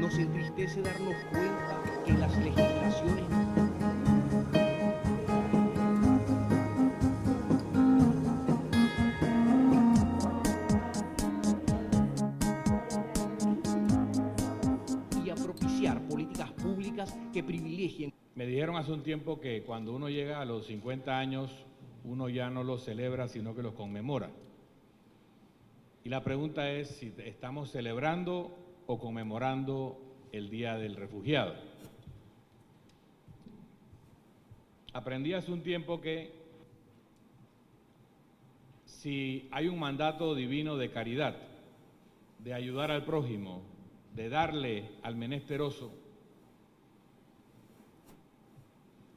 Nos entristece darnos cuenta que las legislaciones y a propiciar políticas públicas que privilegien. Me dijeron hace un tiempo que cuando uno llega a los 50 años, uno ya no los celebra, sino que los conmemora. Y la pregunta es si estamos celebrando o conmemorando el Día del Refugiado. Aprendí hace un tiempo que si hay un mandato divino de caridad, de ayudar al prójimo, de darle al menesteroso,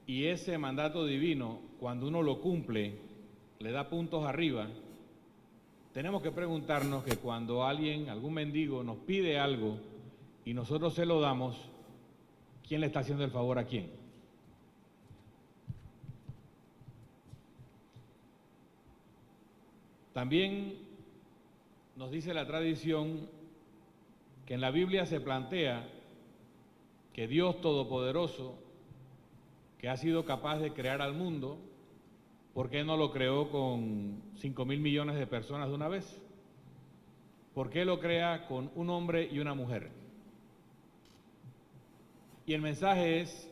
y ese mandato divino, cuando uno lo cumple, le da puntos arriba, tenemos que preguntarnos que cuando alguien, algún mendigo, nos pide algo y nosotros se lo damos, ¿quién le está haciendo el favor a quién? También nos dice la tradición que en la Biblia se plantea que Dios Todopoderoso, que ha sido capaz de crear al mundo, ¿por qué no lo creó con 5.000 millones de personas de una vez? ¿Por qué lo crea con un hombre y una mujer? Y el mensaje es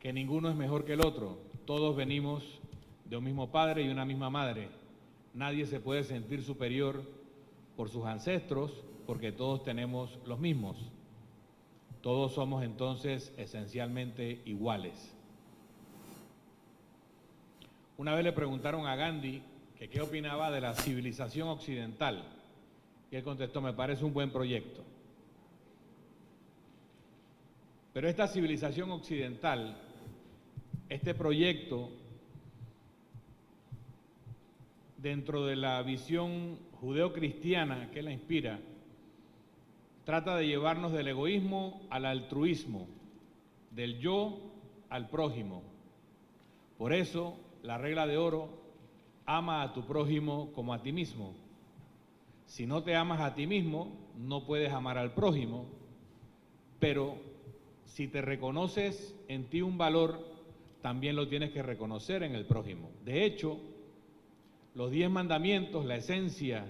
que ninguno es mejor que el otro. Todos venimos de un mismo padre y una misma madre. Nadie se puede sentir superior por sus ancestros porque todos tenemos los mismos. Todos somos entonces esencialmente iguales. Una vez le preguntaron a Gandhi que qué opinaba de la civilización occidental y él contestó: me parece un buen proyecto. Pero esta civilización occidental, este proyecto, dentro de la visión judeocristiana que la inspira, trata de llevarnos del egoísmo al altruismo, del yo al prójimo. Por eso, la regla de oro: ama a tu prójimo como a ti mismo. Si no te amas a ti mismo, no puedes amar al prójimo, pero si te reconoces en ti un valor, también lo tienes que reconocer en el prójimo. De hecho, los 10 mandamientos, la esencia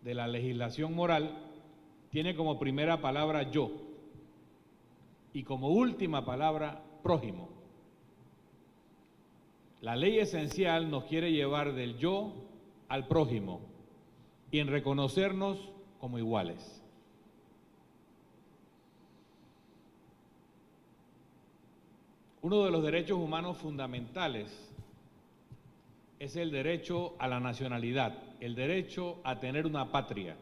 de la legislación moral, tiene como primera palabra yo y como última palabra prójimo. La ley esencial nos quiere llevar del yo al prójimo y en reconocernos como iguales. Uno de los derechos humanos fundamentales es el derecho a la nacionalidad, el derecho a tener una patria.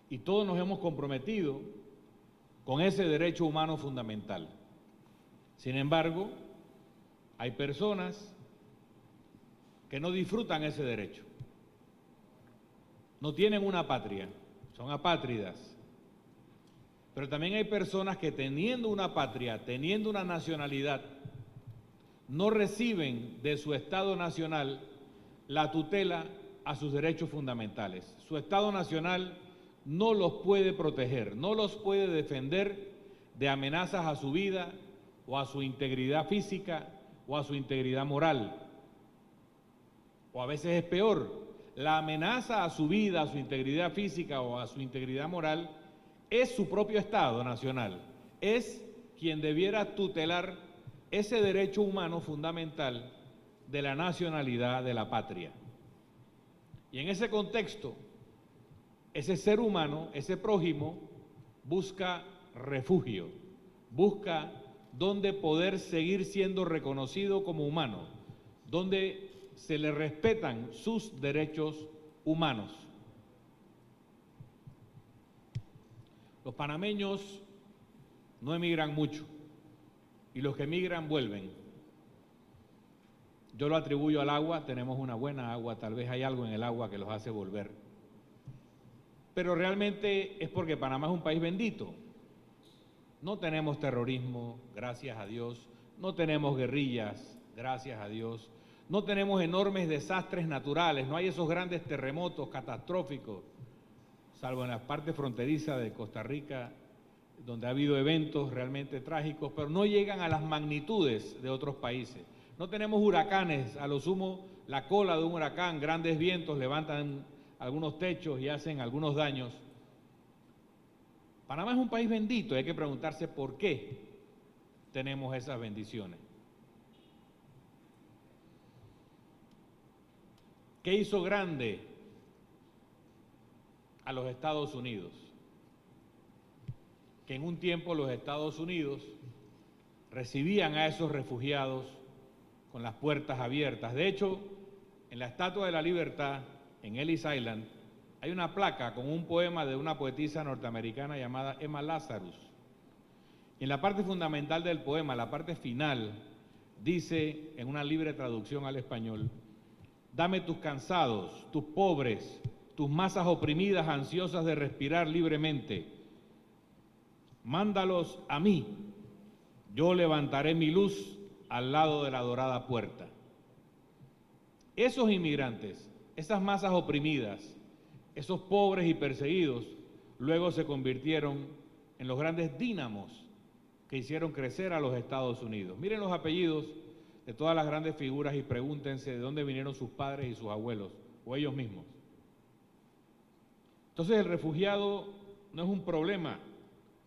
Y todos nos hemos comprometido con ese derecho humano fundamental. Sin embargo, hay personas que no disfrutan ese derecho. No tienen una patria, son apátridas. Pero también hay personas que teniendo una patria, teniendo una nacionalidad, no reciben de su Estado nacional la tutela a sus derechos fundamentales. Su Estado nacional no los puede proteger, no los puede defender de amenazas a su vida o a su integridad física o a su integridad moral. O a veces es peor, la amenaza a su vida, a su integridad física o a su integridad moral es su propio Estado nacional, es quien debiera tutelar ese derecho humano fundamental de la nacionalidad de la patria. Y en ese contexto, ese ser humano, ese prójimo, busca refugio, busca donde poder seguir siendo reconocido como humano, donde se le respetan sus derechos humanos. Los panameños no emigran mucho y los que emigran vuelven. Yo lo atribuyo al agua, tenemos una buena agua, tal vez hay algo en el agua que los hace volver. Pero realmente es porque Panamá es un país bendito. No tenemos terrorismo, gracias a Dios. No tenemos guerrillas, gracias a Dios. No tenemos enormes desastres naturales, no hay esos grandes terremotos catastróficos, salvo en la parte fronteriza de Costa Rica, donde ha habido eventos realmente trágicos, pero no llegan a las magnitudes de otros países. No tenemos huracanes, a lo sumo la cola de un huracán, grandes vientos levantan algunos techos y hacen algunos daños. Panamá es un país bendito y hay que preguntarse por qué tenemos esas bendiciones. ¿Qué hizo grande a los Estados Unidos? Que en un tiempo los Estados Unidos recibían a esos refugiados con las puertas abiertas. De hecho, en la Estatua de la Libertad, en Ellis Island, hay una placa con un poema de una poetisa norteamericana llamada Emma Lazarus. Y en la parte fundamental del poema, la parte final, dice en una libre traducción al español: dame tus cansados, tus pobres, tus masas oprimidas, ansiosas de respirar libremente. Mándalos a mí, yo levantaré mi luz al lado de la dorada puerta. Esos inmigrantes, esas masas oprimidas, esos pobres y perseguidos, luego se convirtieron en los grandes dínamos que hicieron crecer a los Estados Unidos. Miren los apellidos de todas las grandes figuras y pregúntense de dónde vinieron sus padres y sus abuelos, o ellos mismos. Entonces el refugiado no es un problema,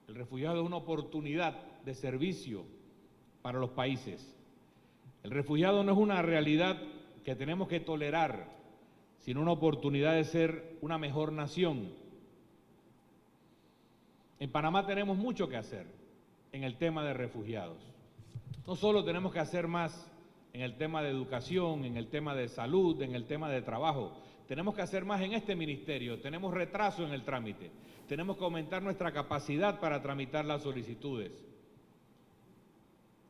el refugiado es una oportunidad de servicio para los países. El refugiado no es una realidad que tenemos que tolerar, sino una oportunidad de ser una mejor nación. En Panamá tenemos mucho que hacer en el tema de refugiados. No solo tenemos que hacer más en el tema de educación, en el tema de salud, en el tema de trabajo, tenemos que hacer más en este ministerio. Tenemos retraso en el trámite, tenemos que aumentar nuestra capacidad para tramitar las solicitudes.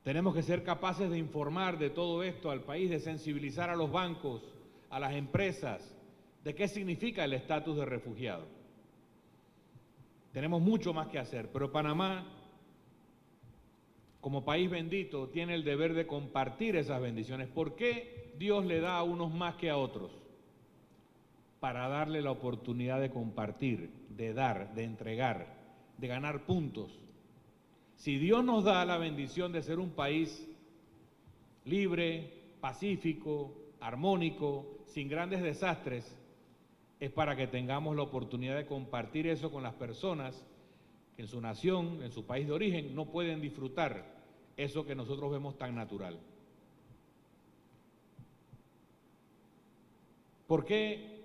Tenemos que ser capaces de informar de todo esto al país, de sensibilizar a los bancos, a las empresas, de qué significa el estatus de refugiado. Tenemos mucho más que hacer, pero Panamá, como país bendito, tiene el deber de compartir esas bendiciones. ¿Por qué Dios le da a unos más que a otros? Para darle la oportunidad de compartir, de dar, de entregar, de ganar puntos. Si Dios nos da la bendición de ser un país libre, pacífico, armónico, sin grandes desastres, es para que tengamos la oportunidad de compartir eso con las personas que en su nación, en su país de origen, no pueden disfrutar eso que nosotros vemos tan natural. ¿Por qué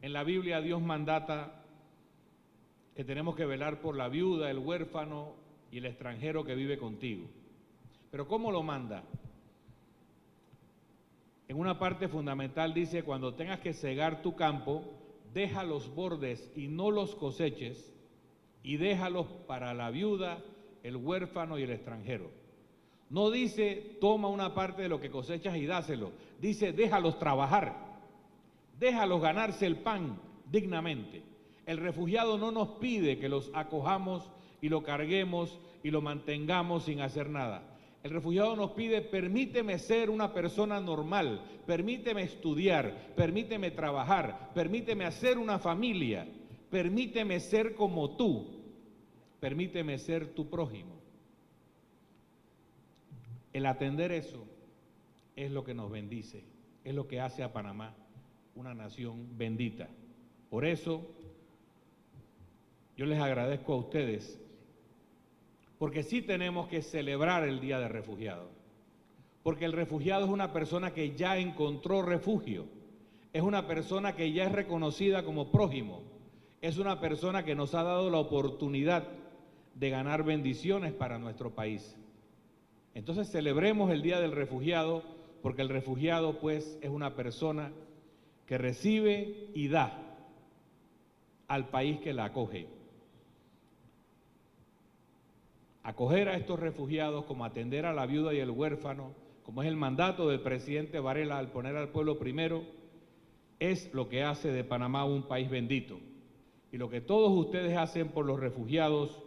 en la Biblia Dios mandata que tenemos que velar por la viuda, el huérfano y el extranjero que vive contigo? ¿Pero cómo lo manda? En una parte fundamental dice: cuando tengas que cegar tu campo, deja los bordes y no los coseches, y déjalos para la viuda, el huérfano y el extranjero. No dice toma una parte de lo que cosechas y dáselo, dice déjalos trabajar, déjalos ganarse el pan dignamente. El refugiado no nos pide que los acojamos y lo carguemos y lo mantengamos sin hacer nada. El refugiado nos pide: permíteme ser una persona normal, permíteme estudiar, permíteme trabajar, permíteme hacer una familia, permíteme ser como tú, permíteme ser tu prójimo. El atender eso es lo que nos bendice, es lo que hace a Panamá una nación bendita. Por eso yo les agradezco a ustedes, porque sí tenemos que celebrar el Día del Refugiado, porque el refugiado es una persona que ya encontró refugio, es una persona que ya es reconocida como prójimo, es una persona que nos ha dado la oportunidad de ganar bendiciones para nuestro país. Entonces celebremos el Día del Refugiado, porque el refugiado pues es una persona que recibe y da al país que la acoge. Acoger a estos refugiados como atender a la viuda y el huérfano, como es el mandato del presidente Varela al poner al pueblo primero, es lo que hace de Panamá un país bendito. Y lo que todos ustedes hacen por los refugiados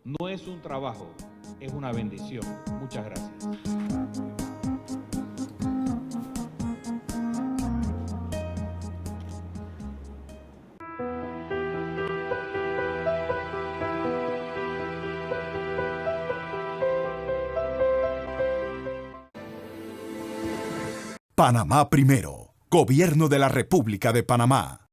no es un trabajo, es una bendición. Muchas gracias. Panamá Primero, Gobierno de la República de Panamá.